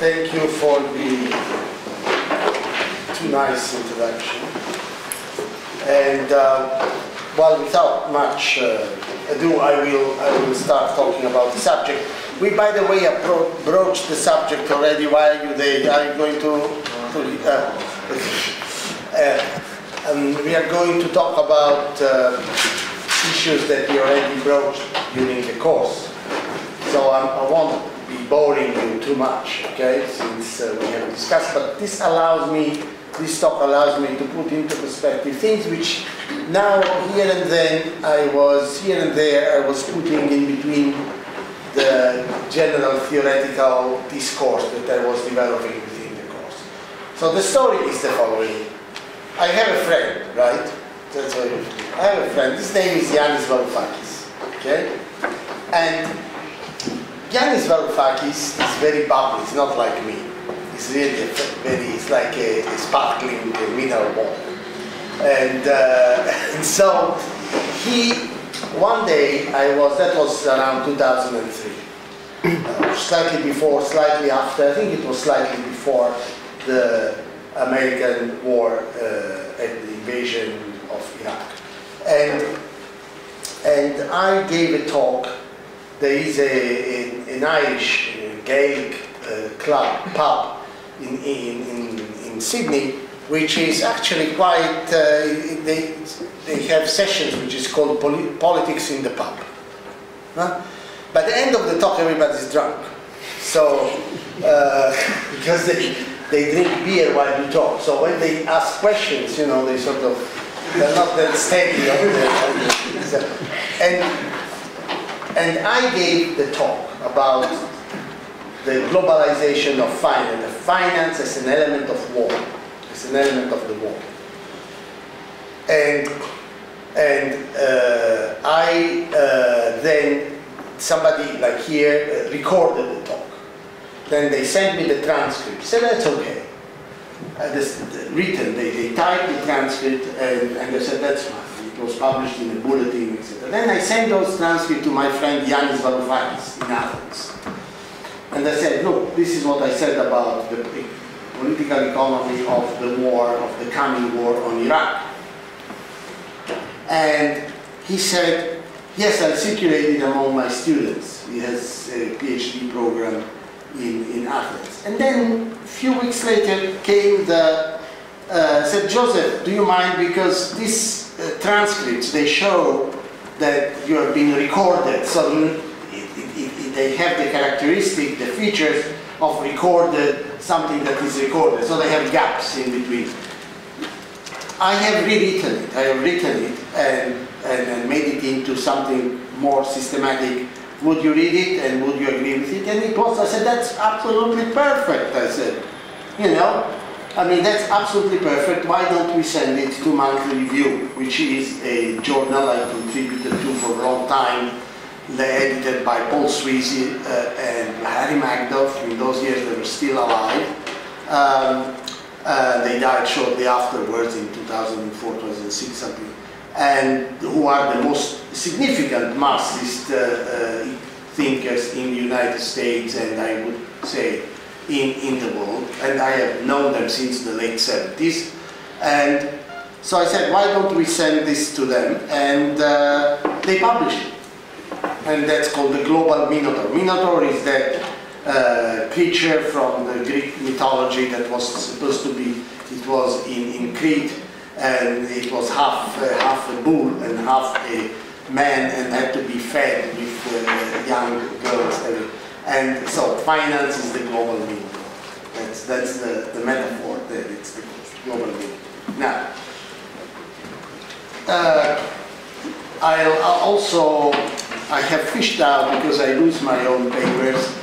Thank you for the too nice introduction. And well, without much ado, I will start talking about the subject. We, by the way, broached the subject already. Why are you there? Are you going to we are going to talk about issues that we already broached during the course. So I won't be boring you too much, okay, since we have discussed, but this talk allows me to put into perspective things which now, here and there, I was putting in between the general theoretical discourse that I was developing within the course. So the story is the following. I have a friend, right? That's what I have a friend. His name is Yanis Varoufakis, okay? And Yanis Varoufakis is very bubbly. It's not like me. It's really it's like a sparkling mineral water. And so one day that was around 2003, slightly before, slightly after, I think it was slightly before the American war and the invasion of Iraq. And I gave a talk. There is an Irish Gaelic pub in Sydney, which is actually quite, they have sessions which is called Politics in the Pub. Huh? By the end of the talk, everybody's drunk. So, because they drink beer while you talk. So when they ask questions, you know, they're not that steady. And I gave the talk about the globalization of finance, the finance as an element of war, as an element of the war. And then somebody like here recorded the talk. Then they sent me the transcript. Said that's okay. They typed the transcript and they said that's fine. It was published in a bulletin, etc. Then I sent those transcripts to my friend Yanis Varoufakis in Athens. And I said, look, this is what I said about the political economy of the war, of the coming war on Iraq. And he said, yes, I circulated among my students. He has a PhD program in Athens. And then a few weeks later came said, Joseph, do you mind, because these transcripts, they show that you have been recorded, so they have the characteristic, the features of recorded, something that is recorded, so they have gaps in between. I have rewritten it, and made it into something more systematic. Would you read it, and would you agree with it? And it was, I said, that's absolutely perfect, I said. You know, I mean, that's absolutely perfect. Why don't we send it to Monthly Review, which is a journal I contributed to for a long time. They're edited by Paul Sweezy and Harry Magdoff. In those years, they were still alive. They died shortly afterwards in 2004, 2006, something. And who are the most significant Marxist thinkers in the United States, and I would say in the world. And I have known them since the late 70s. And so I said, why don't we send this to them? And they published it. And that's called the Global Minotaur. Minotaur is that creature from the Greek mythology that was supposed to be, it was in Crete, and it was half a bull and half a man, and had to be fed with young girls. And so finance is the global minotaur. That's the metaphor that it's the global minotaur. Now, I have fished out, because I lose my own papers,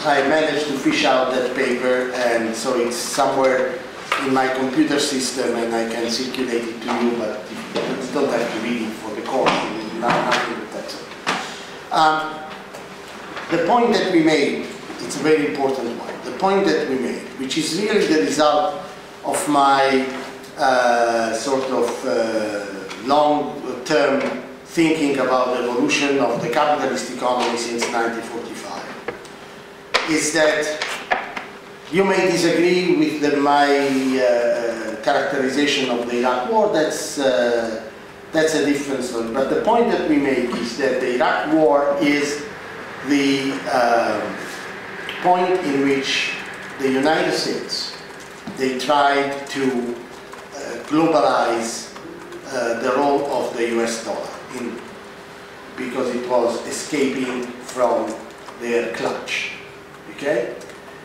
I managed to fish out that paper, and so it's somewhere in my computer system, and I can circulate it to you, but you don't have to read it for the course. The point that we made, it's a very important one, the point that we made, which is really the result of my long-term thinking about the evolution of the capitalist economy since 1945, is that You may disagree with my characterization of the Iraq War. That's a different story. But the point that we make is that the Iraq War is the point in which the United States, they tried to globalize the role of the US dollar because it was escaping from their clutch. Okay?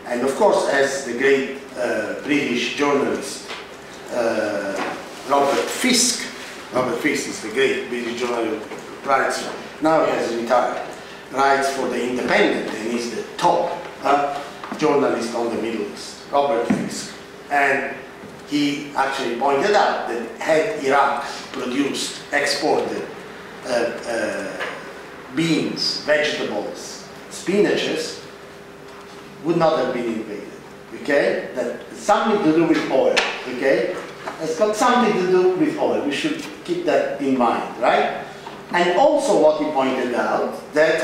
And of course, as the great British journalist Robert Fisk is the great British journalist, writes, now he has retired, writes for The Independent, and he's the top journalist on the Middle East, Robert Fisk. And he actually pointed out that had Iraq produced, exported beans, vegetables, spinaches, would not have been invaded. Okay? That's something to do with oil. Okay? It's got something to do with oil. We should keep that in mind, right? And also what he pointed out, that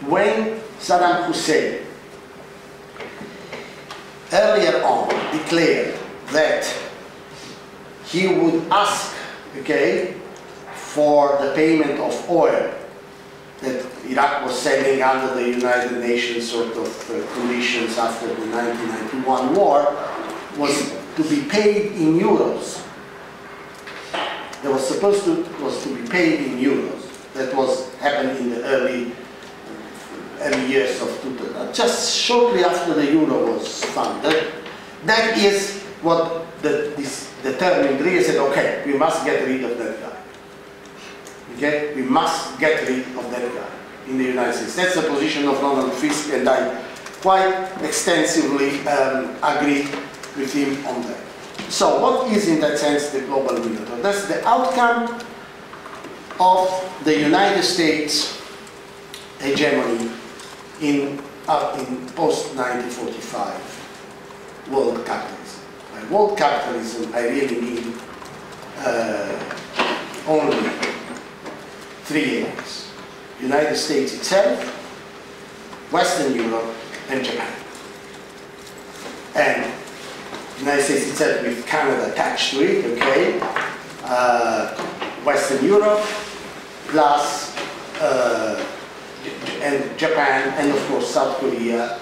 when Saddam Hussein earlier on declared that he would ask, okay, for the payment of oil that Iraq was selling under the United Nations sort of conditions after the 1991 war, was to be paid in euros. There was supposed to be paid in euros. That was happened in the early years of 2000, just shortly after the euro was founded. That is what this determined really said, okay, we must get rid of that guy. Okay? We must get rid of that guy in the United States. That's the position of Donald Fisk, and I quite extensively agree with him on that. So what is in that sense the global minotaur? That's the outcome of the United States hegemony in post-1945 world capitalism. By world capitalism, I really mean only three areas: United States itself, Western Europe, and Japan. And United States itself with Canada attached to it, okay? Western Europe, plus and Japan, and of course South Korea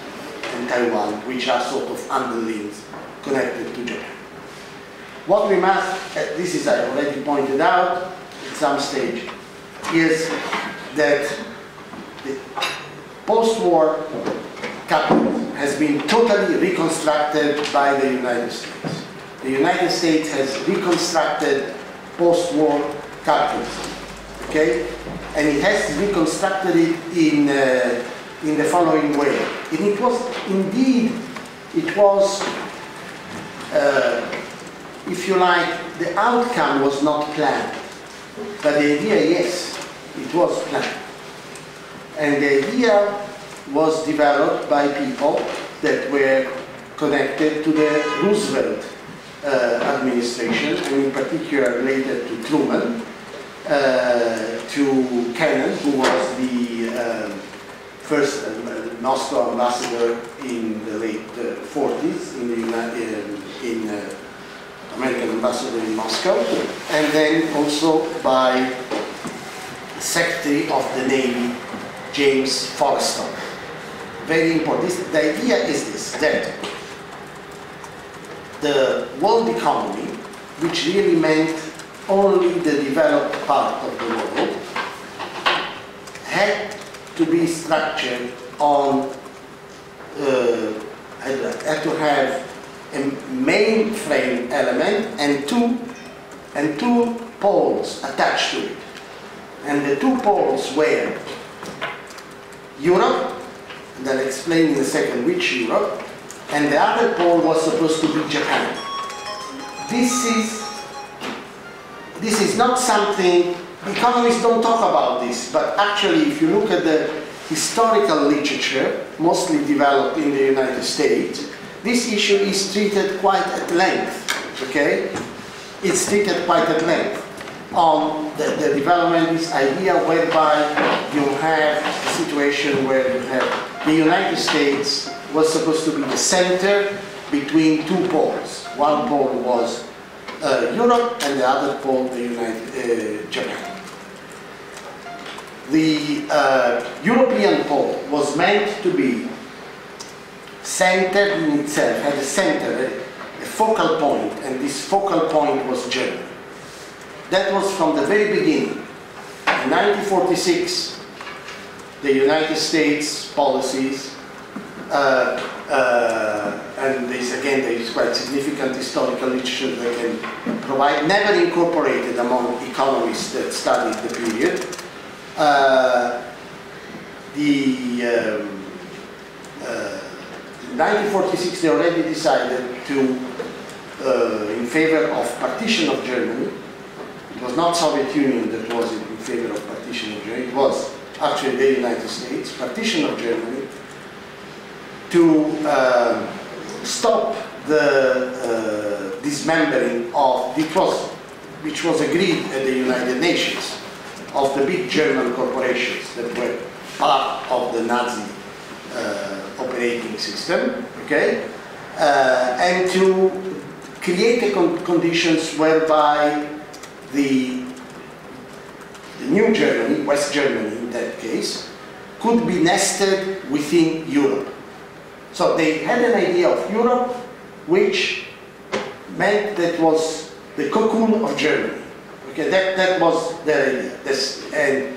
and Taiwan, which are sort of underlings connected to Japan. What we must, this is I already pointed out at some stage, is that the post-war capitalism has been totally reconstructed by the United States. The United States has reconstructed post-war capitalism, okay? And it has reconstructed it in the following way. And it was indeed, if you like, the outcome was not planned. But the idea, yes, it was planned. And the idea was developed by people that were connected to the Roosevelt administration, and in particular related to Truman, to Kennan, who was the first Moscow ambassador in the late 40s, American ambassador in Moscow, and then also by the Secretary of the Navy, James Forrestal. Very important. The idea is this, that the world economy, which really meant only the developed part of the world, had to be structured on, had to have a mainframe element and two poles attached to it. And the two poles were Europe, and I'll explain in a second which Europe, and the other pole was supposed to be Japan. This is not something, economists don't talk about this, but actually if you look at the historical literature, mostly developed in the United States, this issue is treated quite at length, okay? It's treated quite at length on the development, this idea whereby you have a situation where you have the United States was supposed to be the center between two poles. One pole was Europe, and the other pole, Japan. The European pole was meant to be centered in itself, had a center, a focal point, and this focal point was Germany. That was from the very beginning. In 1946, the United States policies, and this again, there is quite significant historical literature that can provide, never incorporated among economists that studied the period. In 1946, they already decided to, in favor of partition of Germany. It was not Soviet Union that was in favor of partition of Germany. It was actually the United States, partition of Germany, to stop the dismembering of, which was agreed at the United Nations, of the big German corporations that were part of the Nazi operating system, okay? And to create the conditions whereby the new Germany, West Germany in that case, could be nested within Europe. So they had an idea of Europe, which meant that was the cocoon of Germany. Okay, that was their idea.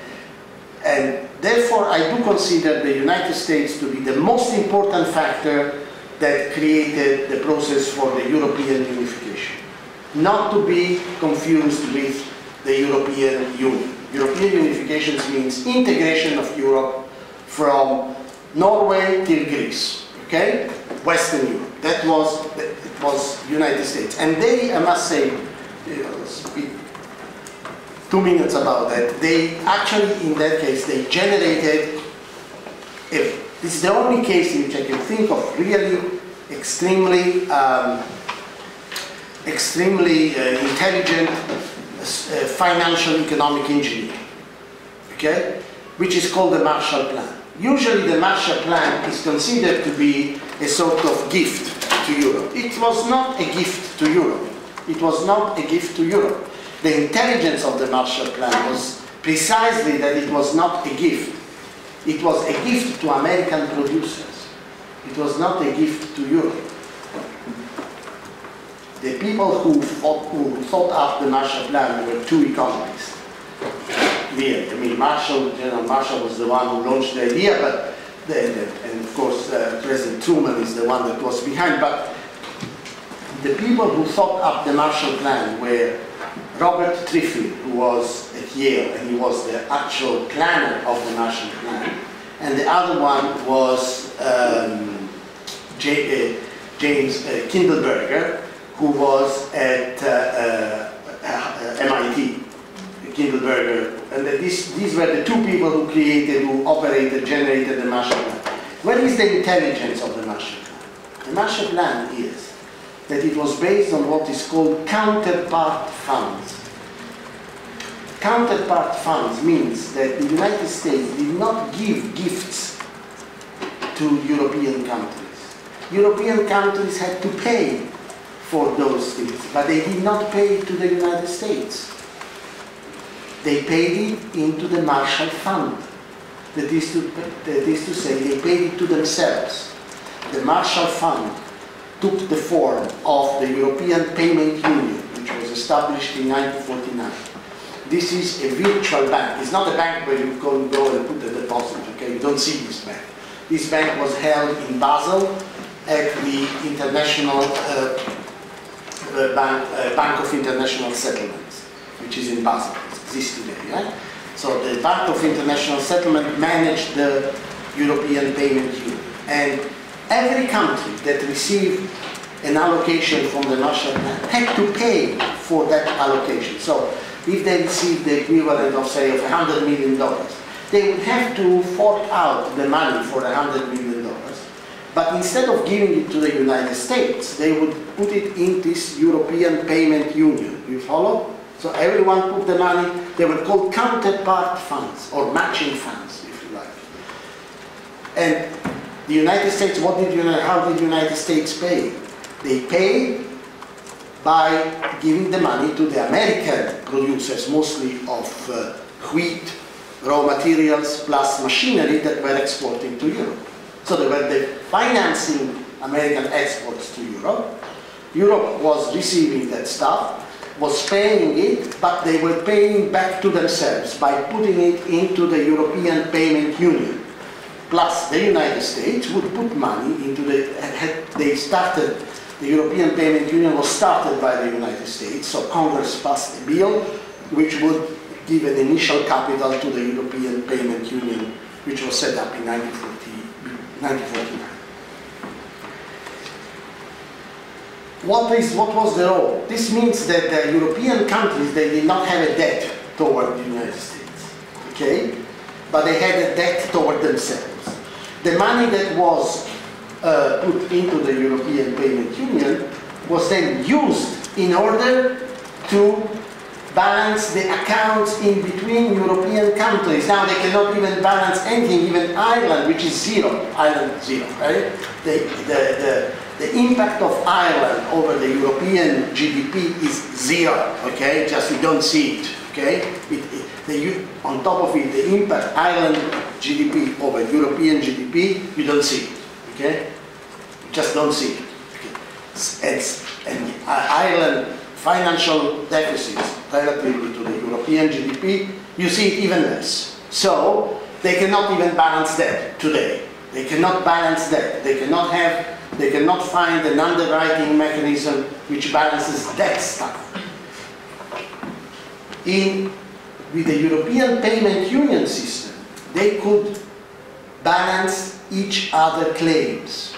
And therefore, I do consider the United States to be the most important factor that created the process for the European unification. Not to be confused with the European Union. European unification means integration of Europe from Norway till Greece, okay? Western Europe. That was United States. And they, I must say, speak 2 minutes about that. They actually, in that case, they generated, this is the only case in which I can think of really extremely intelligent financial economic engineering, okay, which is called the Marshall Plan. Usually the Marshall Plan is considered to be a sort of gift to Europe. It was not a gift to Europe. It was not a gift to Europe. The intelligence of the Marshall Plan was precisely that it was not a gift. It was a gift to American producers. It was not a gift to Europe. The people who thought up the Marshall Plan were two economists. Really, I mean, General Marshall was the one who launched the idea, but and of course President Truman is the one that was behind. But the people who thought up the Marshall Plan were Robert Triffin, who was at Yale, and he was the actual planner of the Marshall Plan, and the other one was James Kindleberger, who was at MIT, Kindleberger, and these were the two people who created, who operated, generated the Marshall Plan. What is the intelligence of the Marshall Plan? The Marshall Plan is that it was based on what is called counterpart funds. Counterpart funds means that the United States did not give gifts to European countries. European countries had to pay for those things, but they did not pay to the United States. They paid it into the Marshall Fund. That is to say, they paid it to themselves. The Marshall Fund took the form of the European Payment Union, which was established in 1949. This is a virtual bank. It's not a bank where you go and put a deposit, okay? You don't see this bank. This bank was held in Basel at the International Bank of International Settlements, which is in Basel. It exists today, right? So the Bank of International Settlement managed the European Payment Union. And every country that received an allocation from the Marshall Plan had to pay for that allocation. So if they received the equivalent of, say, of $100 million, they would have to fork out the money for $100 million. But instead of giving it to the United States, they would put it in this European Payment Union. You follow? So everyone put the money. They were called counterpart funds, or matching funds, if you like. And the United States, how did the United States pay? They pay by giving the money to the American producers, mostly of wheat, raw materials, plus machinery that were exporting to Europe. So they were financing American exports to Europe. Europe was receiving that stuff, was paying it, but they were paying back to themselves by putting it into the European Payment Union. Plus, the United States would put money into the European Payment Union was started by the United States, so Congress passed a bill which would give an initial capital to the European Payment Union, which was set up in 1949. What was the role? This means that the European countries, they did not have a debt toward the United States, okay? But they had a debt toward themselves. The money that was put into the European Payment Union was then used in order to balance the accounts in between European countries. Now they cannot even balance anything, even Ireland, which is zero. Ireland, zero, right? The impact of Ireland over the European GDP is zero, okay? Just you don't see it, okay? On top of it, the impact Ireland GDP over European GDP, you don't see it, okay? You just don't see it. Okay? And Ireland financial deficits relatively to the European GDP, you see it even less. So they cannot even balance that today. They cannot balance that. They cannot find an underwriting mechanism which balances that stuff. With the European Payment Union system, they could balance each other claims.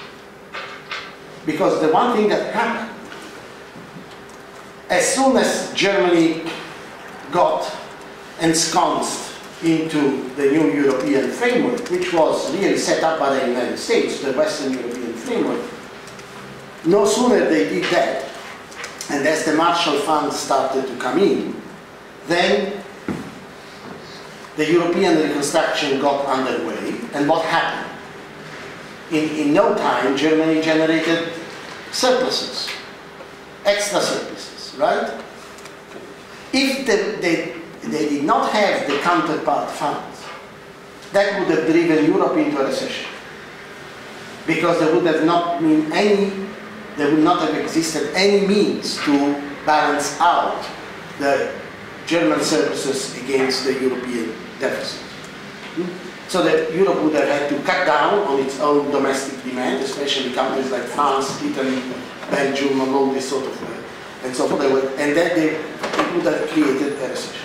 Because the one thing that happened, as soon as Germany got ensconced into the new European framework, which was really set up by the United States, the Western European framework, no sooner they did that, and as the Marshall Fund started to come in, then the European reconstruction got underway, and what happened? In no time, Germany generated surpluses, extra surpluses, right? If they did not have the counterpart funds, that would have driven Europe into a recession. Because there would not have existed any means to balance out the German surpluses against the European deficit. So that Europe would have had to cut down on its own domestic demand, especially countries like France, Italy, Belgium, and all this sort of and so forth. And then it would have created a recession.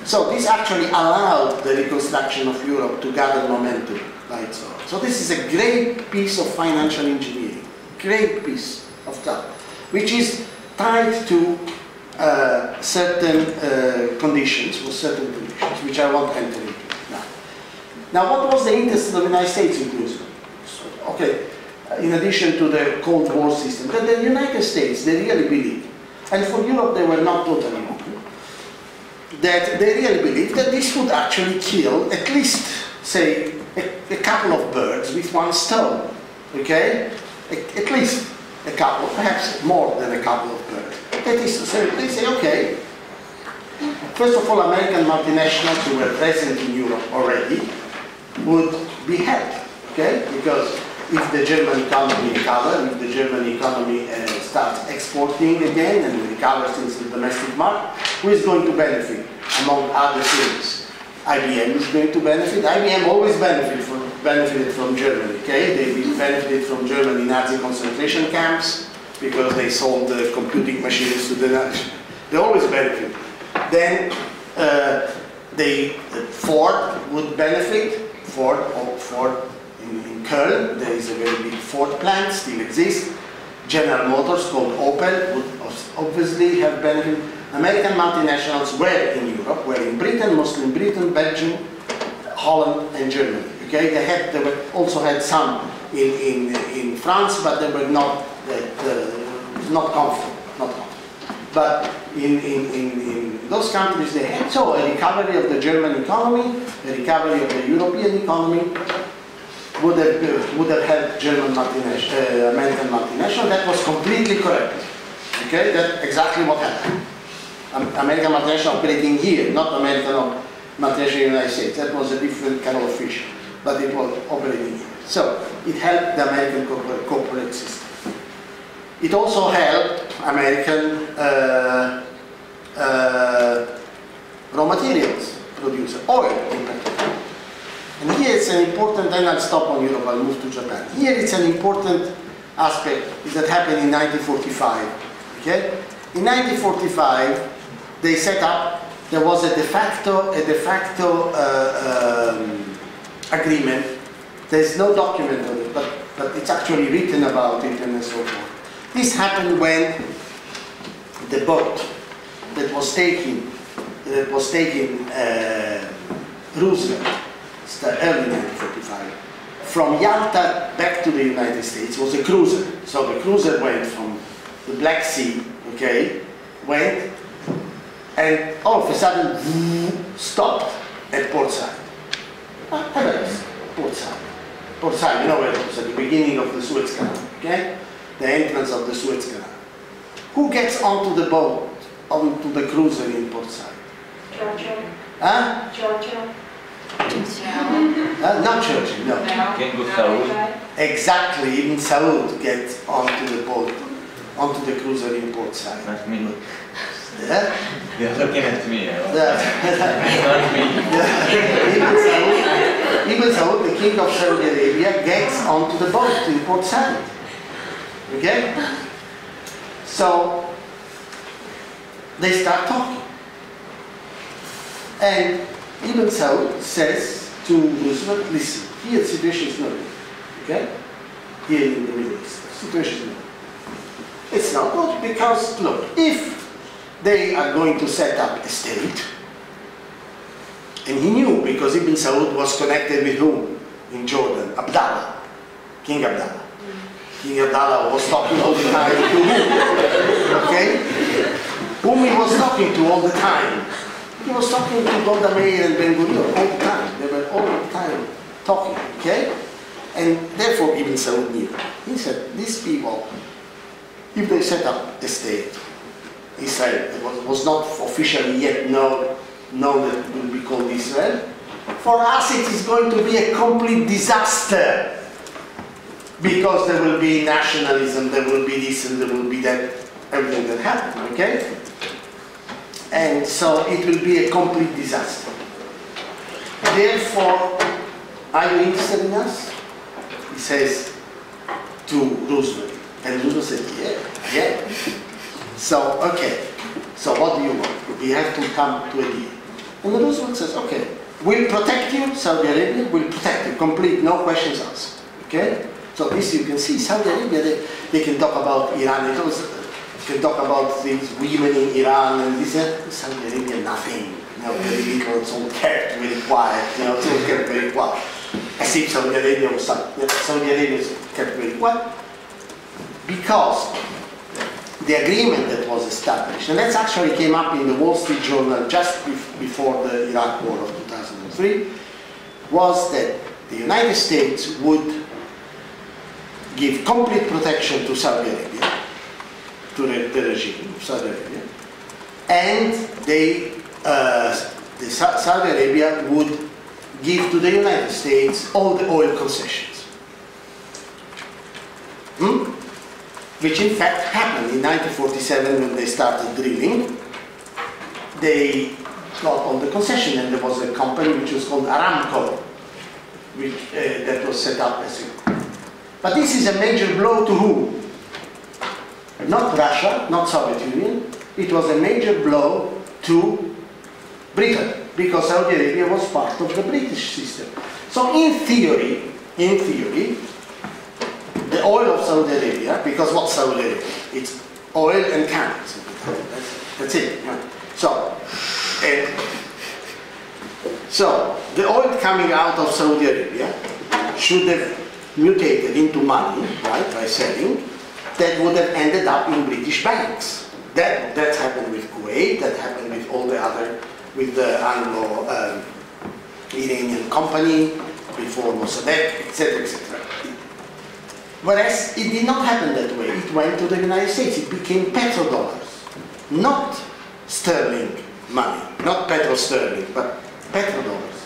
So this actually allowed the reconstruction of Europe to gather momentum by its own. So this is a great piece of financial engineering, great piece of that, which is tied to certain conditions, which I won't enter into now. Now, what was the interest of the United States in doing so? Okay, in addition to the Cold War system, that the United States, they really believed, and for Europe they were not totally open, that they really believed that this would actually kill at least, say, a couple of birds with one stone, okay? At least a couple, perhaps more than a couple of birds. That is to say, they say, okay, first of all, American multinationals who were present in Europe already would be helped, okay? Because if the German economy recovers, if the German economy starts exporting again and recovers into the domestic market, who is going to benefit? Among other things, IBM is going to benefit. IBM always benefited from Germany, okay? They benefited from Germany Nazi concentration camps because they sold the computing machines to the Nazis. They always benefit. Then Ford would benefit. Ford in Köln, there is a very big Ford plant, still exists. General Motors, called Opel, would obviously have benefited. American multinationals were in Europe, were in Britain, mostly in Britain, Belgium, Holland, and Germany. Okay, they also had some in France, but they were not comfortable, But in those countries, they had a recovery of the German economy, a recovery of the European economy, would have helped German multinational, American multinational. That was completely correct. Okay, that's exactly what happened. American multinational operating here, not American multinational in the United States. That was a different kind of fish, but it was operating here. So it helped the American corporate system. It also helped American raw materials producer, oil in particular. And here it's an important, then I'll stop on Europe, I'll move to Japan. Here it's an important aspect that happened in 1945. Okay? In 1945, they set up, there was a de facto agreement. There's no document on it, but it's actually written about it and so forth. This happened when the boat that was taking Roosevelt, early 1945, from Yalta back to the United States was a cruiser. So the cruiser went from the Black Sea, okay, went, and all of a sudden stopped at Port Said. Port Said. Port Said, you know where it was, at the beginning of the Suez Canal, okay? The entrance of the Suez Canal. Who gets onto the boat, onto the cruiser in Port Said? Churchill. Huh? Churchill. Not Churchill, no. King of Saud. Exactly, even Saud gets onto the boat, onto the cruiser in Port Said. Not me. Yeah? You're looking at me. Yeah. Not me. Even Saud, the king of Saudi Arabia, gets onto the boat in Port Said. Okay? So, they start talking. And Ibn Saud says to Roosevelt, listen, here the situation is not good. Okay? Here in the Middle East, the situation is not good. It's not good because, look, if they are going to set up a state, and he knew because Ibn Saud was connected with whom in Jordan? Abdallah, King Abdallah. King Abdallah was talking all the time to whom? Okay? Whom he was talking to all the time? He was talking to Golda Meir and Ben Gurion all the time. They were all the time talking, okay? And therefore Ibn Saud knew. He said, these people, if they set up a state, Israel, it was not officially yet known that it will be called Israel, for us it is going to be a complete disaster. Because there will be nationalism, there will be this and there will be that, everything that happened, okay? And so it will be a complete disaster. Therefore, are you interested in us? He says to Roosevelt. And Roosevelt said, yeah. So, okay. So what do you want? We have to come to a deal. And Roosevelt says, okay, we'll protect you, Saudi Arabia, we'll protect you, complete, no questions asked. Okay? So this you can see, Saudi Arabia, they can talk about Iran, they can talk about these women in Iran and this, Saudi Arabia, nothing. You know, very little, it's all kept very quiet, you know, it's all kept very quiet. As if Saudi Arabia was Saudi Arabia is kept very quiet. Because the agreement that was established, and that actually came up in the Wall Street Journal just before the Iraq War of 2003, was that the United States would give complete protection to Saudi Arabia, to the regime of Saudi Arabia, and Saudi Arabia would give to the United States all the oil concessions. Which in fact happened in 1947 when they started drilling. They got all the concession, and there was a company which was called Aramco, which, that was set up as a... But this is a major blow to whom? Not Russia, not Soviet Union. It was a major blow to Britain, because Saudi Arabia was part of the British system. So in theory, the oil of Saudi Arabia, because what's Saudi Arabia? It's oil and camels. That's it. So the oil coming out of Saudi Arabia should have mutated into money, right, by selling, that would have ended up in British banks. That happened with Kuwait, that happened with all the other, with the Anglo-Iranian company, before Mossadegh, etc., etc. Whereas it did not happen that way. It went to the United States. It became petrodollars, not sterling money, not petro-sterling, but petrodollars,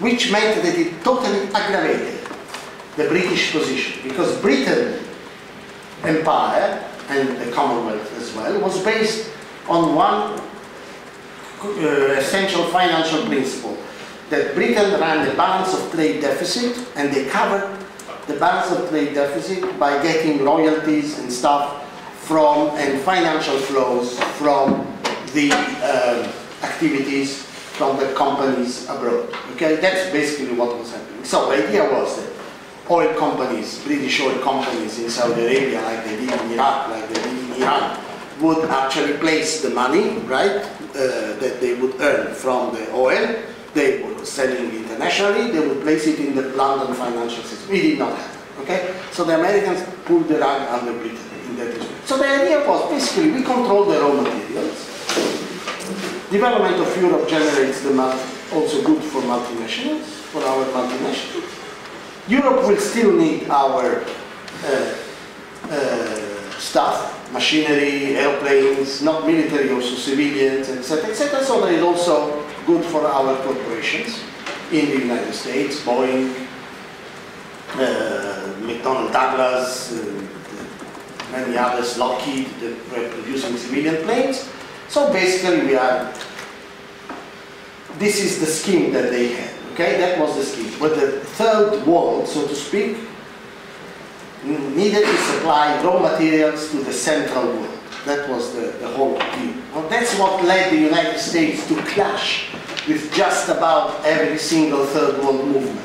which meant that it totally aggravated the British position, because Britain Empire and the Commonwealth as well was based on one essential financial principle, that Britain ran the balance of trade deficit, and they covered the balance of trade deficit by getting royalties and stuff from, and financial flows from the activities from the companies abroad. Okay, that's basically what was happening. So the idea was that oil companies, British oil companies in Saudi Arabia, like they did in Iraq, like they did in Iran, would actually place the money, right, that they would earn from the oil. They were selling internationally, they would place it in the London financial system. It did not happen, okay? So the Americans pulled the rug under Britain in that respect. So the idea was, basically, we control the raw materials. Development of Europe generates the money, also good for multinationals, for our multinationals. Europe will still need our stuff, machinery, airplanes, not military, also civilians, etc., etc. So that is also good for our corporations in the United States, Boeing, McDonnell Douglas, many others, Lockheed, that were producing civilian planes. So basically this is the scheme that they had, okay? That was the scheme. But the third world, so to speak, needed to supply raw materials to the central world. That was the whole deal. Well, that's what led the United States to clash with just about every single third world movement.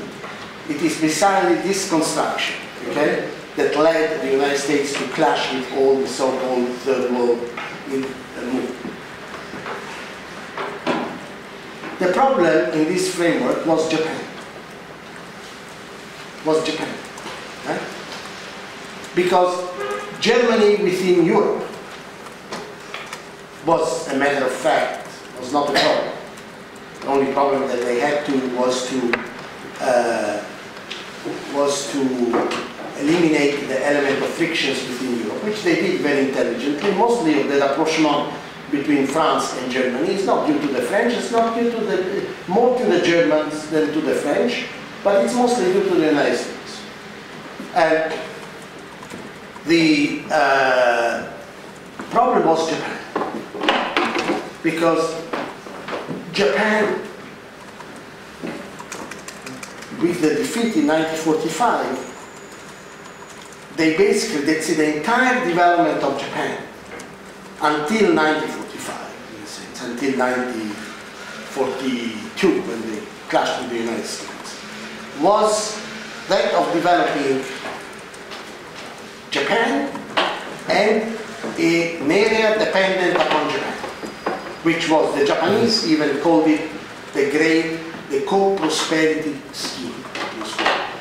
It is precisely this construction, okay, that led the United States to clash with all the so-called third world movement. The problem in this framework was Japan. Right? Because Germany within Europe was, a matter of fact, was not a problem. The only problem that they had was to eliminate the element of frictions within Europe, which they did very intelligently. Mostly of the rapprochement between France and Germany is not due to the French, it's not due to the, more to the Germans than to the French, but it's mostly due to the United States. And the problem was Japan, because Japan, with the defeat in 1945, they basically, that's the entire development of Japan until 1945, in a sense, until 1942, when they clashed with the United States, was that of developing Japan and an area dependent upon Japan, which was, the Japanese even called it the co-prosperity scheme,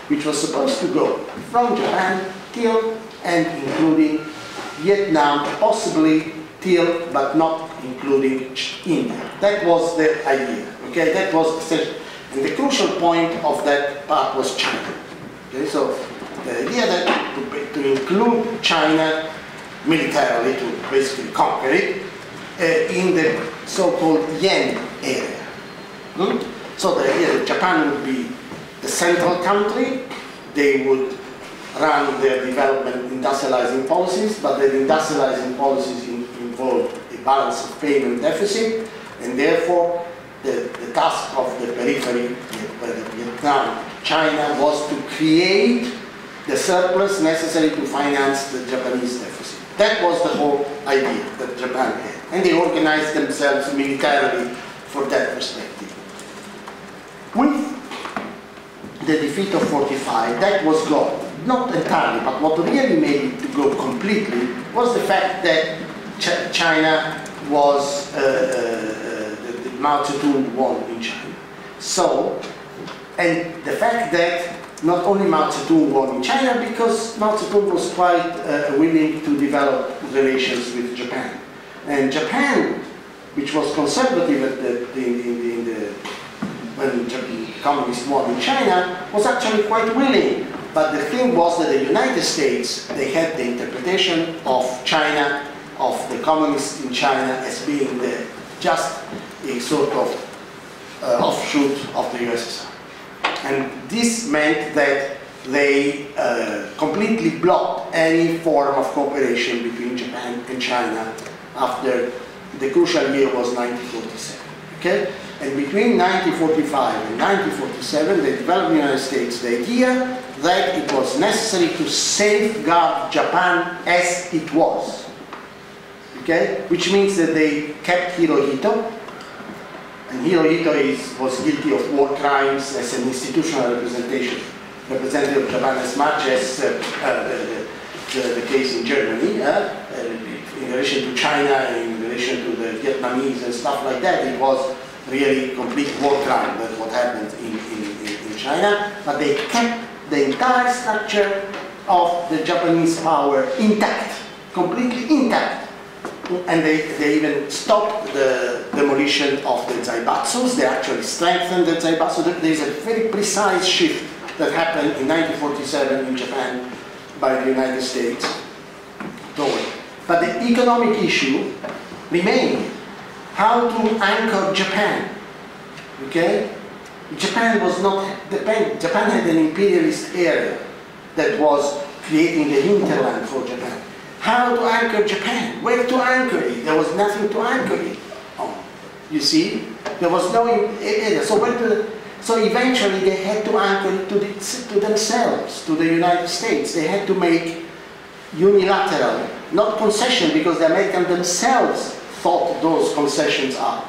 which was supposed to go from Japan till and including Vietnam, possibly till but not including India. That was the idea, okay? That was essential. And the crucial point of that part was China. Okay, so the idea that to include China militarily, to basically conquer it, in the so-called yen area. So the idea that Japan would be the central country, they would run their development industrializing policies, but their industrializing policies involved a balance of payment deficit, and therefore the task of the periphery, Vietnam, China, was to create the surplus necessary to finance the Japanese deficit. That was the whole idea that Japan had. And they organized themselves militarily for that perspective. With the defeat of 45, that was gone. Not entirely, but what really made it to go completely was the fact that China was, Mao Zedong won in China. So, and the fact that not only Mao Zedong won in China, because Mao Zedong was quite willing to develop relations with Japan. And Japan, which was conservative at when the communists won in China, was actually quite willing. But the thing was that the United States, they had the interpretation of China, of the communists in China, as being just a sort of offshoot of the USSR. And this meant that they completely blocked any form of cooperation between Japan and China after the crucial year was 1947. Okay? And between 1945 and 1947, they developed in the United States the idea that it was necessary to safeguard Japan as it was. Okay? Which means that they kept Hirohito, and Hirohito was guilty of war crimes as an institutional representative of Japan as much as the case in Germany, in relation to China, in relation to the Vietnamese and stuff like that. It was really complete war crime, that's what happened in China, but they kept the entire structure of the Japanese power intact, completely intact. And they even stopped the demolition of the zaibatsus. They actually strengthened the zaibatsu. There's a very precise shift that happened in 1947 in Japan by the United States. But the economic issue remained. How to anchor Japan? Okay? Japan was not dependent. Japan had an imperialist area that was creating the hinterland for Japan. How to anchor Japan? Where to anchor it? There was nothing to anchor it on. You see? There was no area. So eventually they had to anchor it to themselves, to the United States. They had to make unilateral, not concession, because the Americans themselves thought those concessions up.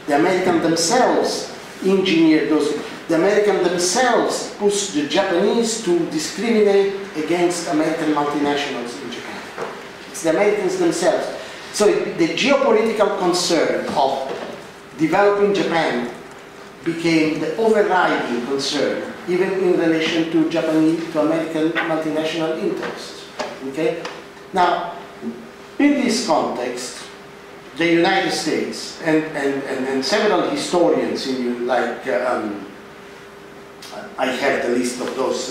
The Americans themselves engineered those. The Americans themselves pushed the Japanese to discriminate against American multinationals in Japan. It's the Americans themselves. So the geopolitical concern of developing Japan became the overriding concern, even in relation to American multinational interests. Okay? Now, in this context, the United States and several historians, like I have the list of those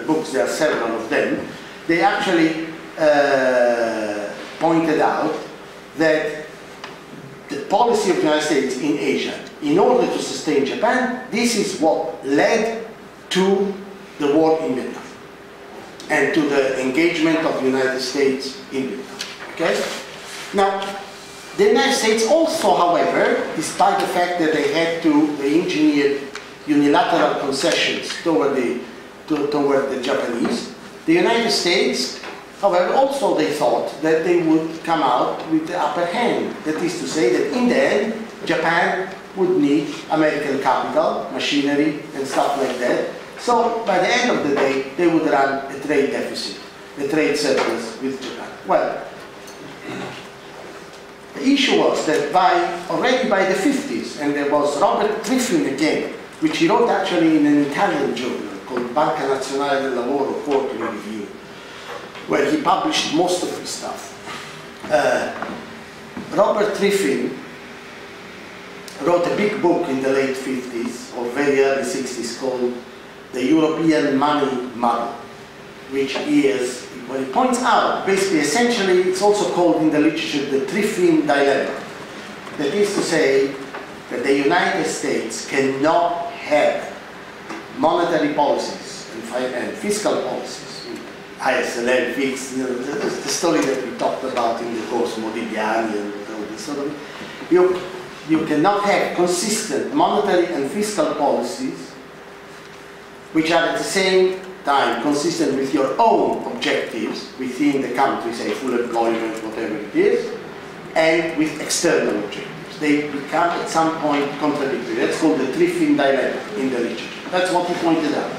books, there are several of them, they actually pointed out that the policy of the United States in Asia, in order to sustain Japan, this is what led to the war in Vietnam and to the engagement of the United States in Vietnam. Okay? Now, the United States also, however, despite the fact that they engineered unilateral concessions toward the Japanese, the United States, however, also they thought that they would come out with the upper hand. That is to say that in the end, Japan would need American capital, machinery, and stuff like that. So by the end of the day, they would run a trade deficit, a trade surplus with Japan. Well, the issue was that already by the 50s, and there was Robert Triffin again, which he wrote actually in an Italian journal called Banca Nazionale del Lavoro Quarterly Review, where he published most of his stuff. Robert Triffin wrote a big book in the late 50s or very early 60s called The European Money Model, which is, what he points out, basically, essentially, it's also called in the literature the Triffin dilemma. That is to say that the United States cannot have monetary policies and fiscal policies, ISLM fixed, the story that we talked about in the course, Modigliani and all this sort of. You cannot have consistent monetary and fiscal policies which are at the same time consistent with your own objectives within the country, say full employment, whatever it is, and with external objectives. They become at some point contradictory. That's called the Triffin dilemma in the literature. That's what he pointed out.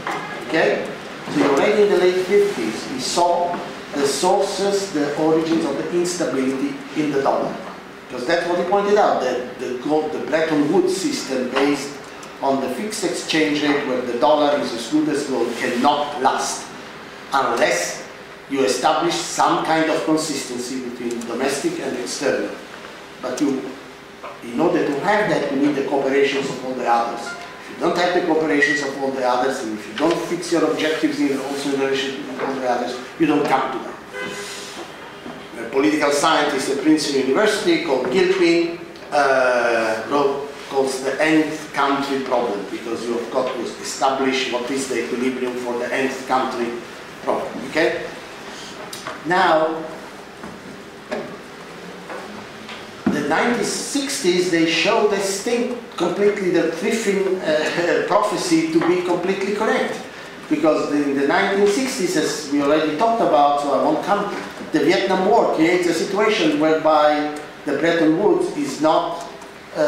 Okay? So already in the late 50s, he saw the sources, the origins of the instability in the dollar. Because that's what he pointed out, that the Bretton Woods system based on the fixed exchange rate where the dollar is as good as gold cannot last unless you establish some kind of consistency between domestic and external. But in order to have that, you need the cooperations of all the others. If you don't have the cooperations of all the others, and if you don't fix your objectives also in relation to all the others, you don't come to them. A political scientist at Princeton University called Gilpin calls the nth country problem, because you have got to establish what is the equilibrium for the nth country problem. Okay? Now, the 1960s, they showed this thing completely, the Triffin prophecy, to be completely correct. Because in the 1960s, as we already talked about, so I won't come, the Vietnam War creates a situation whereby the Bretton Woods is not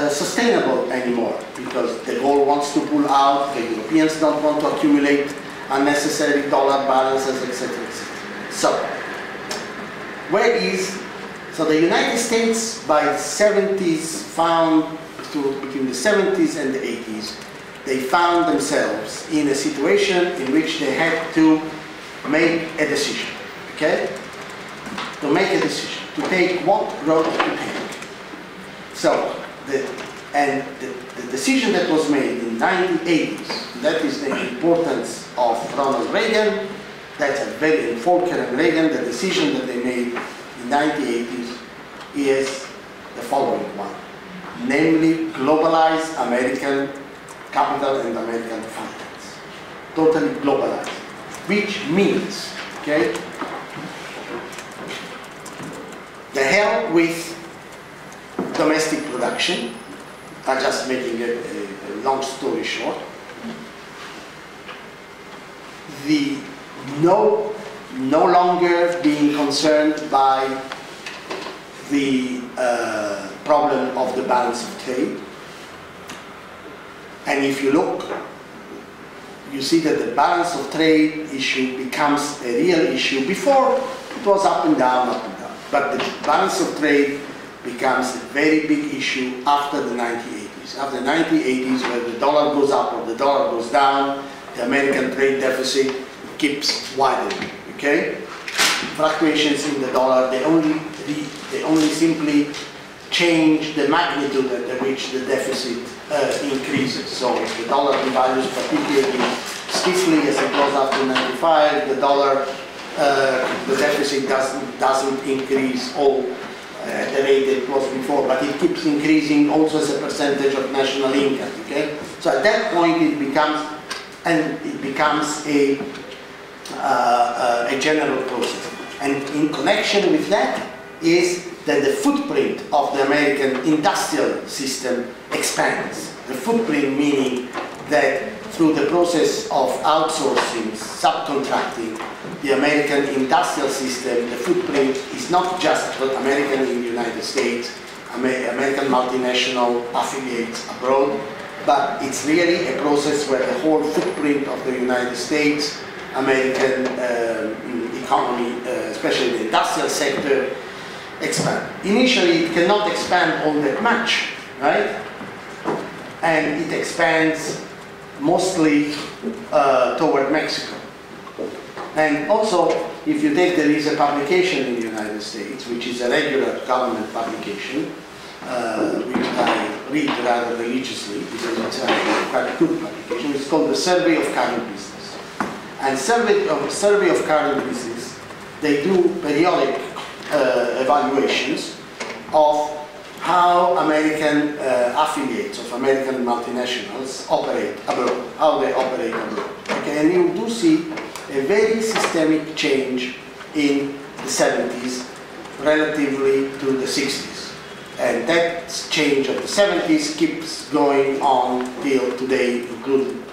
sustainable anymore, because the Gaulle wants to pull out, the Europeans don't want to accumulate unnecessary dollar balances, etc., etc. So the United States by the 70s found, between the 70s and the 80s, they found themselves in a situation in which they had to make a decision, okay? To make a decision, to take what road to take. So, the decision that was made in the 1980s, that is the importance of Ronald Reagan, that's a very, and Volcker and Reagan, the decision that they made in the 1980s is the following one, namely globalized American capital and American finance. Totally globalized, which means, okay, the hell with domestic production. I'm just making a long story short. The no longer being concerned by the problem of the balance of trade. And if you look, you see that the balance of trade issue becomes a real issue. Before, it was up and down, up and down. But the balance of trade becomes a very big issue after the 1980s. After the 1980s, where the dollar goes up or the dollar goes down, the American trade deficit keeps widening, okay? Fluctuations in the dollar, they only simply change the magnitude at which the deficit increases. So if the dollar devalues particularly stiffly as it was after 95, the dollar, the deficit doesn't increase all at the rate it was before, but it keeps increasing also as a percentage of national income, okay? So at that point it becomes a general process. And in connection with that is that the footprint of the American industrial system expands. The footprint meaning that through the process of outsourcing, subcontracting, the American industrial system, the footprint is not just for American in the United States, American multinational affiliates abroad, but it's really a process where the whole footprint of the United States, American economy, especially the industrial sector, expand. Initially, it cannot expand all that much, right? And it expands mostly toward Mexico. And also, if you take, there is a publication in the United States, which is a regular government publication, which I read rather religiously, because it's actually quite a good publication. It's called the Survey of Current Business. And Survey of Current Business, they do periodic evaluations of how American affiliates of American multinationals operate abroad, how they operate abroad. Okay, and you do see a very systemic change in the 70s relatively to the 60s. And that change of the 70s keeps going on till today, included.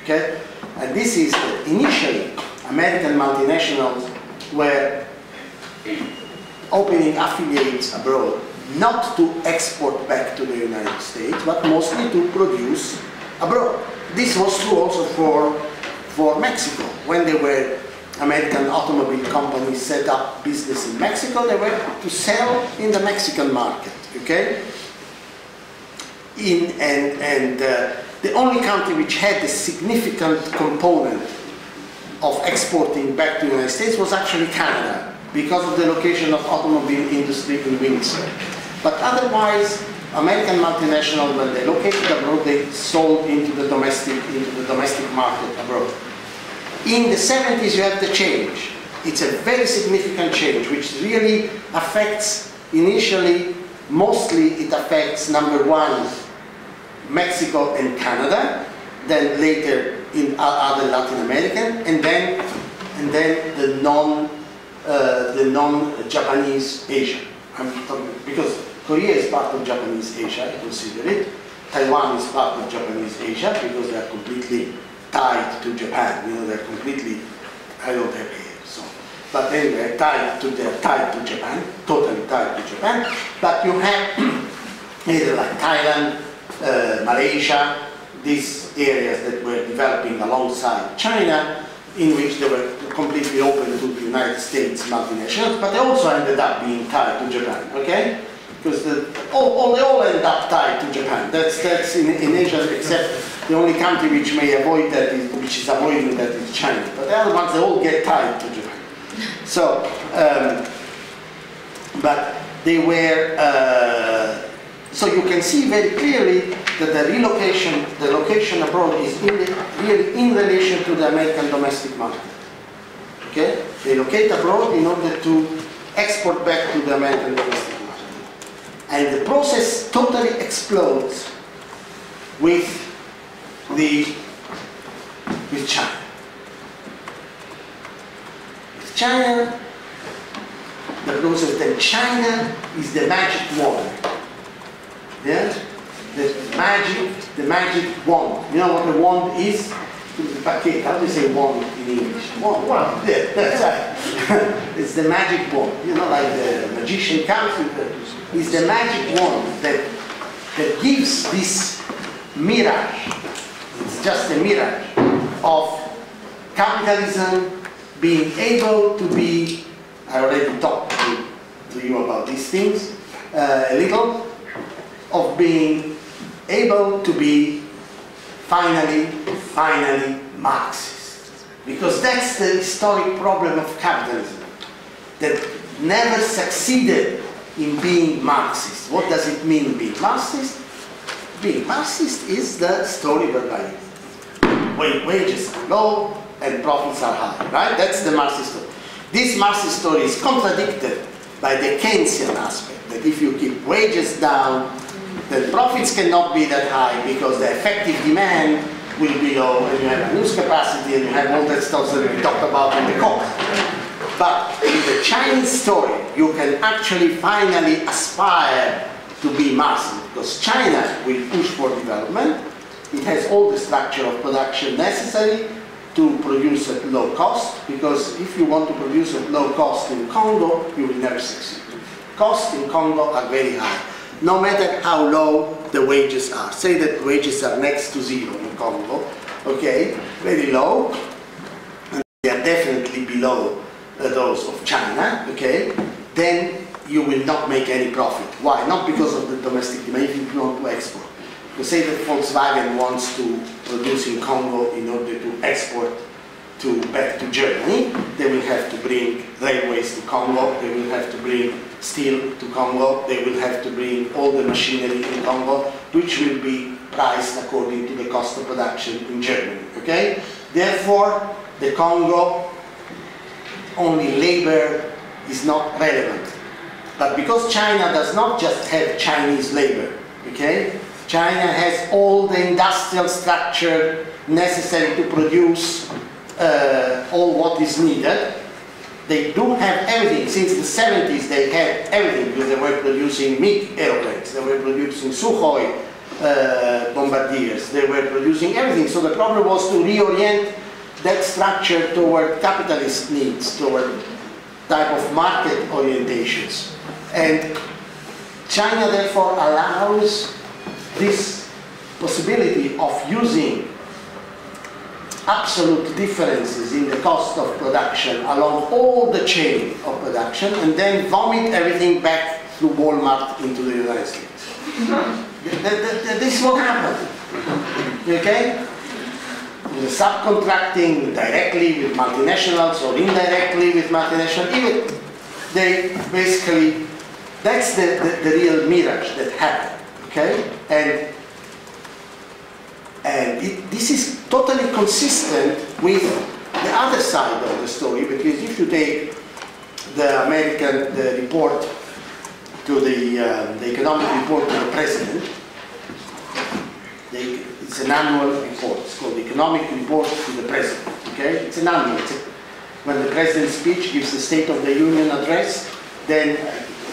Okay? And this is that initially American multinationals were opening affiliates abroad, not to export back to the United States, but mostly to produce abroad. This was true also for Mexico. When they were American automobile companies set up business in Mexico, they were to sell in the Mexican market, okay? The only country which had a significant component of exporting back to the United States was actually Canada, because of the location of automobile industry in Windsor. But otherwise, American multinationals, when they located abroad, they sold into the domestic market abroad. In the 70s, you have the change. It's a very significant change, which really affects, initially, mostly it affects, number one, Mexico and Canada, then later in other Latin American, and then the non-Japanese Asia. Because Korea is part of Japanese Asia, I consider it. Taiwan is part of Japanese Asia because they are completely tied to Japan. You know, they're completely, I don't have hair, so. But anyway, they're tied to Japan, totally tied to Japan. But you have either like Thailand, Malaysia, these areas that were developing alongside China, in which they were completely open to the United States multinationals, but they also ended up being tied to Japan, okay? Because they all end up tied to Japan. That's in Asia, except the only country which may avoid that, which is avoiding that, is China. But the other ones, they all get tied to Japan. So, but they were, so you can see very clearly that the location abroad is really in relation to the American domestic market. Okay? They locate abroad in order to export back to the American domestic market. And the process totally explodes with China. With China, the process that China is the magic wand. Yeah? The magic wand. You know what a wand is? How do you say wand in English? Wand. Yeah, that's right. It's the magic wand. You know, like the magician comes with it's the magic wand that gives this mirage. It's just a mirage of capitalism being able to be, I already talked to you about these things a little, of being able to be finally Marxist. Because that's the historic problem of capitalism, that never succeeded in being Marxist. What does it mean, being Marxist? Being Marxist is the story whereby wages are low and profits are high, right? That's the Marxist story. This Marxist story is contradicted by the Keynesian aspect, that if you keep wages down, then profits cannot be that high because the effective demand will be low and you have unused capacity and you have all that stuff that we talked about in the course. But in the Chinese story, you can actually finally aspire to be Marxist because China will push for development. It has all the structure of production necessary to produce at low cost, because if you want to produce at low cost in Congo, you will never succeed. Costs in Congo are very high, no matter how low the wages are. Say that wages are next to zero in Congo, okay, very low, and they are definitely below those of China, okay, then you will not make any profit. Why? Not because of the domestic demand, if you want to export. You say that Volkswagen wants to produce in Congo in order to export back to Germany, they will have to bring railways to Congo, they will have to bring steel to Congo, they will have to bring all the machinery in Congo, which will be priced according to the cost of production in Germany, okay? Therefore, the Congo, only labor is not relevant. But because China does not just have Chinese labor, okay? China has all the industrial structure necessary to produce all what is needed. They do have everything. Since the 70s they had everything, because they were producing MiG airplanes, they were producing Sukhoi bombardiers, they were producing everything. So the problem was to reorient that structure toward capitalist needs, toward type of market orientations. And China therefore allows this possibility of using absolute differences in the cost of production along all the chain of production and then vomit everything back through Walmart into the United States. This is what happened, okay? The subcontracting directly with multinationals or indirectly with multinationals, even they basically That's the real mirage that happened, okay? This is totally consistent with the other side of the story, because if you take the American report to the economic report to the president, it's an annual report. It's called the Economic Report to the President, okay? It's an annual. When the President's speech gives the State of the Union address, then a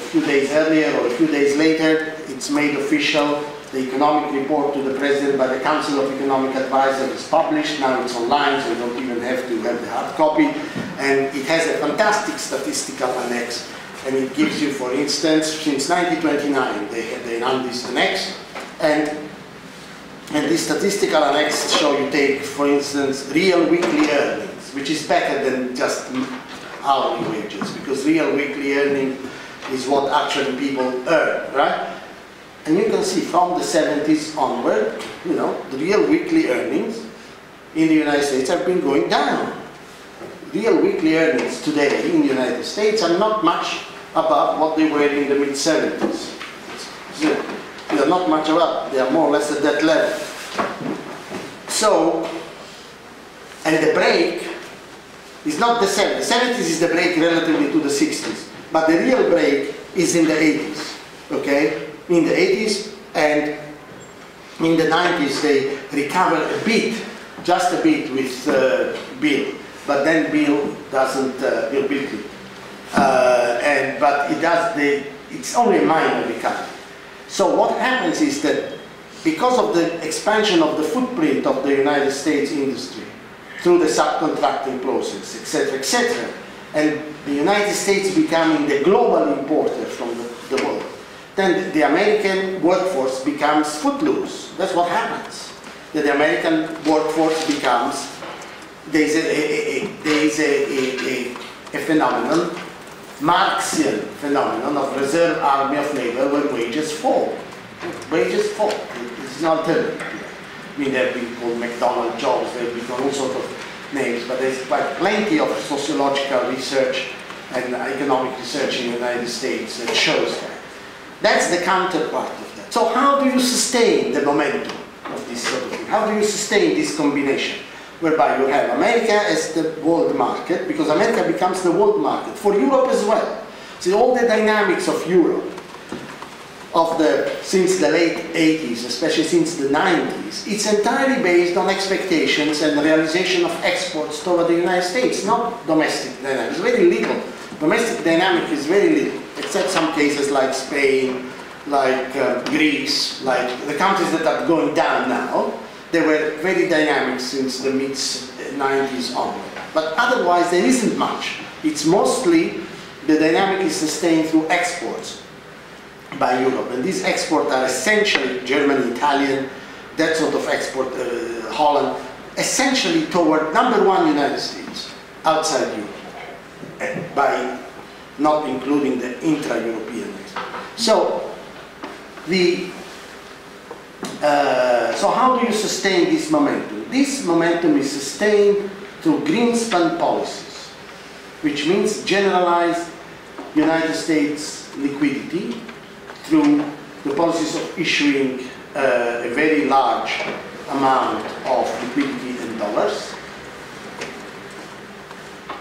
few days earlier or a few days later, it's made official. The economic report to the President by the Council of Economic Advisors is published. Now it's online, so you don't even have to have the hard copy. And it has a fantastic statistical annex. And it gives you, for instance, since 1929, they run this annex. And this statistical annex show you take, for instance, real weekly earnings, which is better than just hourly wages, because real weekly earning is what actually people earn, right? And you can see from the 70s onward, you know, the real weekly earnings in the United States have been going down. Real weekly earnings today in the United States are not much above what they were in the mid-70s. They are not much above, they are more or less at that level. So, and the break is not the 70s. The 70s is the break relatively to the 60s, but the real break is in the 80s, okay? In the 80s, and in the 90s they recover a bit, just a bit with Bill, but then Bill doesn't, but it does it's only a minor recovery. So what happens is that because of the expansion of the footprint of the United States industry through the subcontracting process, etc., and the United States becoming the global importer from the world, then the American workforce becomes footloose. That's what happens. That the American workforce becomes, there is a phenomenon, Marxian phenomenon of reserve army of labor where wages fall. Wages fall. It's an alternative. I mean, there have been called McDonald jobs, there have been all sorts of names, but there's quite plenty of sociological research and economic research in the United States that shows that. That's the counterpart of that. So how do you sustain the momentum of this sort of thing? How do you sustain this combination? Whereby you have America as the world market, because America becomes the world market, for Europe as well. See, all the dynamics of Europe, since the late 80s, especially since the 90s, it's entirely based on expectations and realization of exports toward the United States, not domestic dynamics. Very little. Domestic dynamic is very little, except some cases like Spain, like Greece, like the countries that are going down now. They were very dynamic since the mid-90s onward. But otherwise, there isn't much. It's mostly, the dynamic is sustained through exports by Europe. And these exports are essentially German, Italian, that sort of export, Holland, essentially toward #1 United States, outside Europe, by not including the intra-European export. So, so how do you sustain this momentum? This momentum is sustained through Greenspan policies, which means generalized United States liquidity through the policies of issuing a very large amount of liquidity in dollars,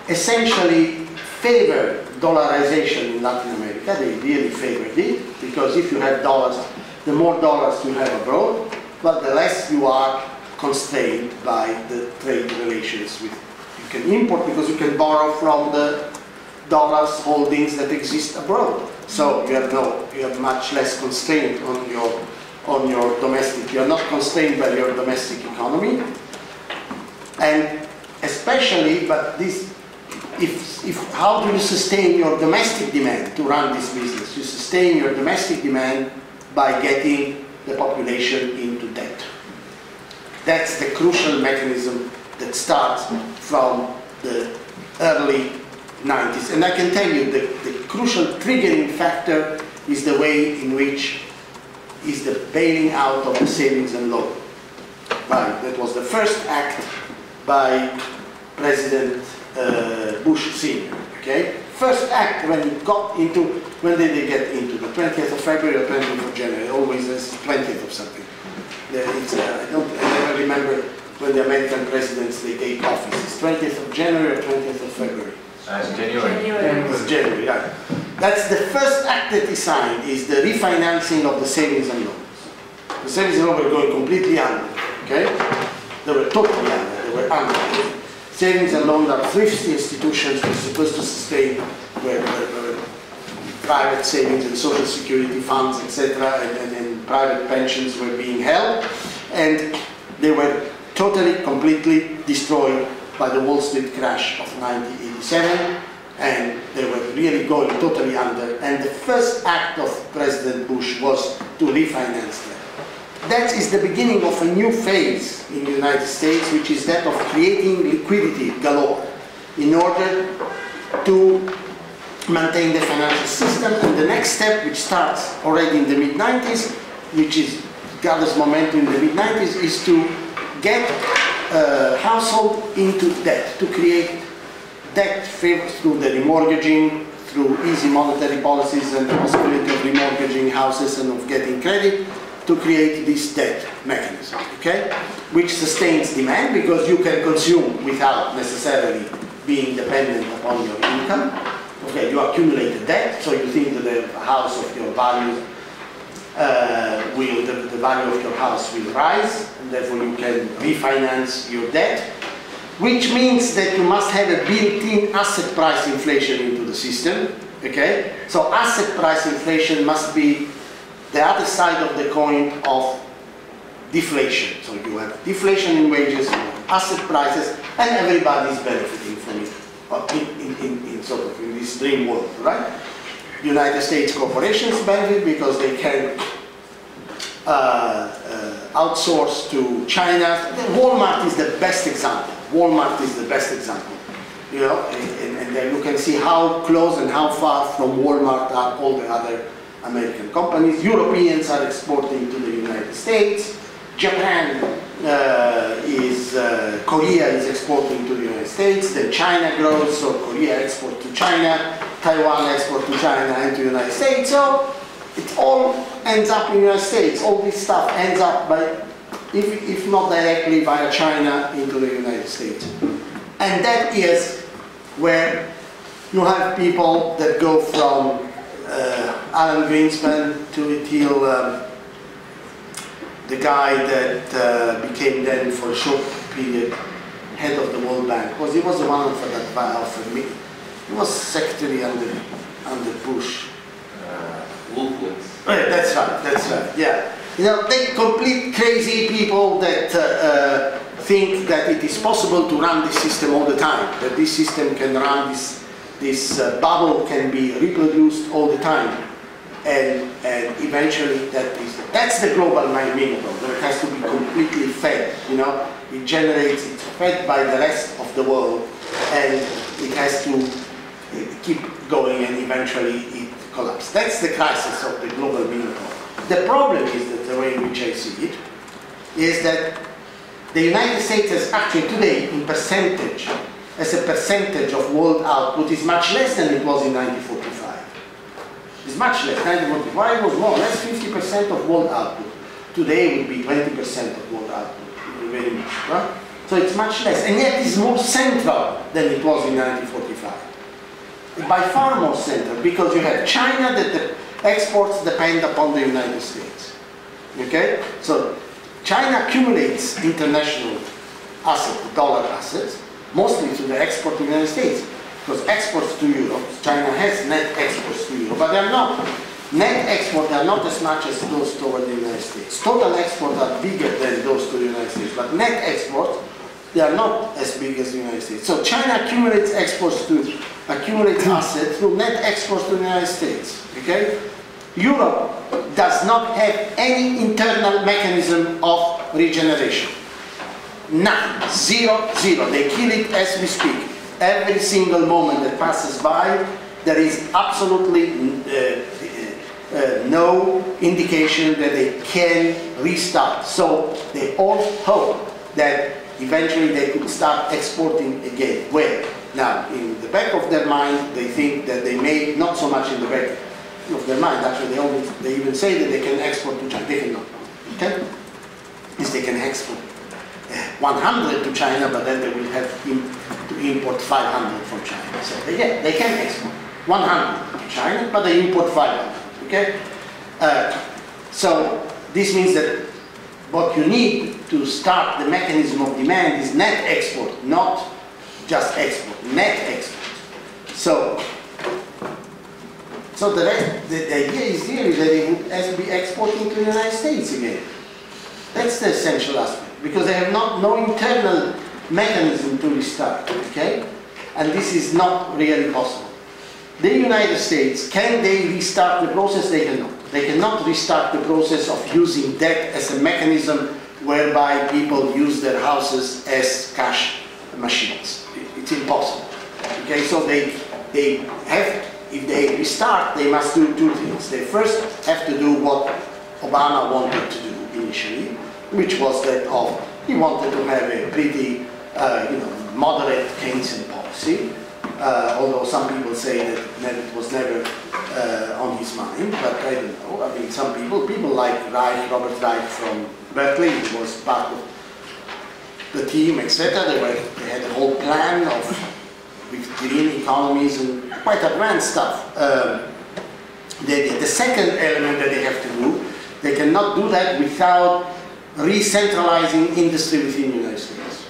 essentially favor dollarization in Latin America. They really favored it, because if you have dollars, the more dollars you have abroad, but the less you are constrained by the trade relations with. You can import because you can borrow from the dollars holdings that exist abroad. So you have much less constraint on your domestic. You are not constrained by your domestic economy, and especially, but this. How do you sustain your domestic demand to run this business? You sustain your domestic demand by getting the population into debt. That's the crucial mechanism that starts from the early 90s. And I can tell you the crucial triggering factor is the way in which is the bailing out of the savings and loan. That was the first act by President Bush Sr., okay? first act when it got into, when did they get into? The 20th of February or 20th of January? Always there's 20th of something. I never remember when the American presidents, they take office. It's 20th of January or 20th of February? January. It's January, right. That's the first act that he signed, is the refinancing of the savings and loans. The savings and loans were going completely under, okay? They were totally under, they were under. Savings and loans are thrift institutions that are supposed to sustain where private savings and social security funds, etc., and private pensions were being held. And they were totally, completely destroyed by the Wall Street crash of 1987, and they were really going totally under. And the first act of President Bush was to refinance them. That is the beginning of a new phase in the United States, which is that of creating liquidity galore in order to maintain the financial system. And the next step, which starts already in the mid-90s, which gathers momentum in the mid-90s, is to get household into debt, to create debt through the remortgaging, through easy monetary policies and the possibility of remortgaging houses and of getting credit, to create this debt mechanism, okay? Which sustains demand because you can consume without necessarily being dependent upon your income. Okay, you accumulate the debt, so you think that the house of your values the value of your house will rise, and therefore you can refinance your debt, which means that you must have a built-in asset price inflation into the system, okay? So asset price inflation must be the other side of the coin of deflation. So you have deflation in wages, you have asset prices, and everybody is benefiting from it in sort of in this dream world, right? United States corporations benefit because they can outsource to China. Walmart is the best example. Walmart is the best example. You know, and then you can see how close and how far from Walmart are all the other American companies. Europeans are exporting to the United States. Japan Korea is exporting to the United States. Then China grows, so Korea export to China. Taiwan export to China and to the United States. So it all ends up in the United States. All this stuff ends up by, if not directly, via China into the United States. And that is where you have people that go from Alan Greenspan till the guy that became then for a short period head of the World Bank. He was the one for that for me. He was secretary under Bush. Wolfowitz. That's right, yeah. You know, they complete crazy people that think that it is possible to run this system all the time, that this system can run, this bubble can be reproduced all the time. And eventually that's the global minotaur. It has to be completely fed, you know. It's fed by the rest of the world, and it has to keep going, and eventually it collapses. That's the crisis of the global minotaur. The problem is that the way in which I see it is that the United States is actually today in percentage, as a percentage of world output, is much less than it was in 1945. It's much less. 1945 it was more or less 50% of world output. Today it would be 20% of world output. Very much, right? So it's much less, and yet it's more central than it was in 1945. By far more central, because you have China that the exports depend upon the United States. Okay? So China accumulates international assets, dollar assets, mostly through the export to the United States. Because exports to Europe, China has net exports to Europe, but they're not, net exports are not as much as those toward the United States. Total exports are bigger than those to the United States, but net exports, they are not as big as the United States. So China accumulates assets through net exports to the United States, okay? Europe does not have any internal mechanism of regeneration. None, zero. They kill it as we speak. Every single moment that passes by, there is absolutely no indication that they can restart. So they all hope that eventually they could start exporting again. Where? Now, in the back of their mind, they think that they may, not so much in the back of their mind, actually they even say that they can export to China. They cannot. Okay? Yes, they can export 100 to China, but then they will have to import 500 from China. So they can export 100 to China, but they import 500. Okay? So this means that what you need to start the mechanism of demand is net export, not just export, net export. So the idea is really that it would have to be exporting to the United States again. That's the essential aspect, because they have no internal mechanism to restart, okay? And this is not really possible. The United States, can they restart the process? They cannot. They cannot restart the process of using debt as a mechanism whereby people use their houses as cash machines. It's impossible. Okay, so they have, if they restart, they must do two things. They first have to do what Obama wanted to do initially, which was that he wanted to have a pretty moderate Keynesian policy, although some people say that it was never on his mind, but I don't know. I mean, some people like Reich, Robert Reich from Berkeley, who was part of the team, etc. They had a whole plan with green economies and quite advanced stuff. The second element that they have to do, they cannot do that without re-centralizing industry within the United States.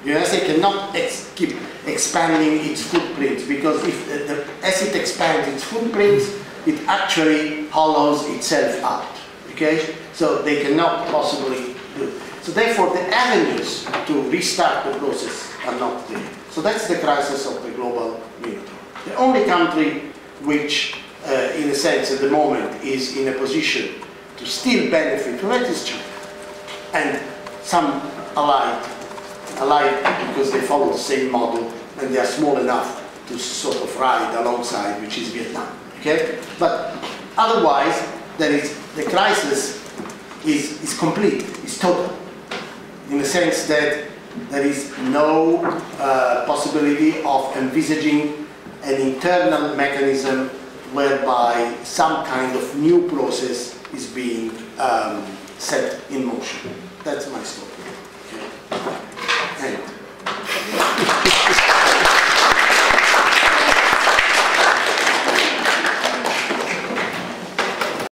The United States cannot keep expanding its footprints, because as it expands its footprints, it actually hollows itself out. Okay? So they cannot possibly do it. So therefore, the avenues to restart the process are not there. So that's the crisis of the global minotaur. The only country which, in a sense, at the moment, is in a position to still benefit from it is China. And some allied because they follow the same model and they are small enough to sort of ride alongside, which is Vietnam. Okay? But otherwise, the crisis is complete, is total, in the sense that there is no possibility of envisaging an internal mechanism whereby some kind of new process is being set in motion. That's my story.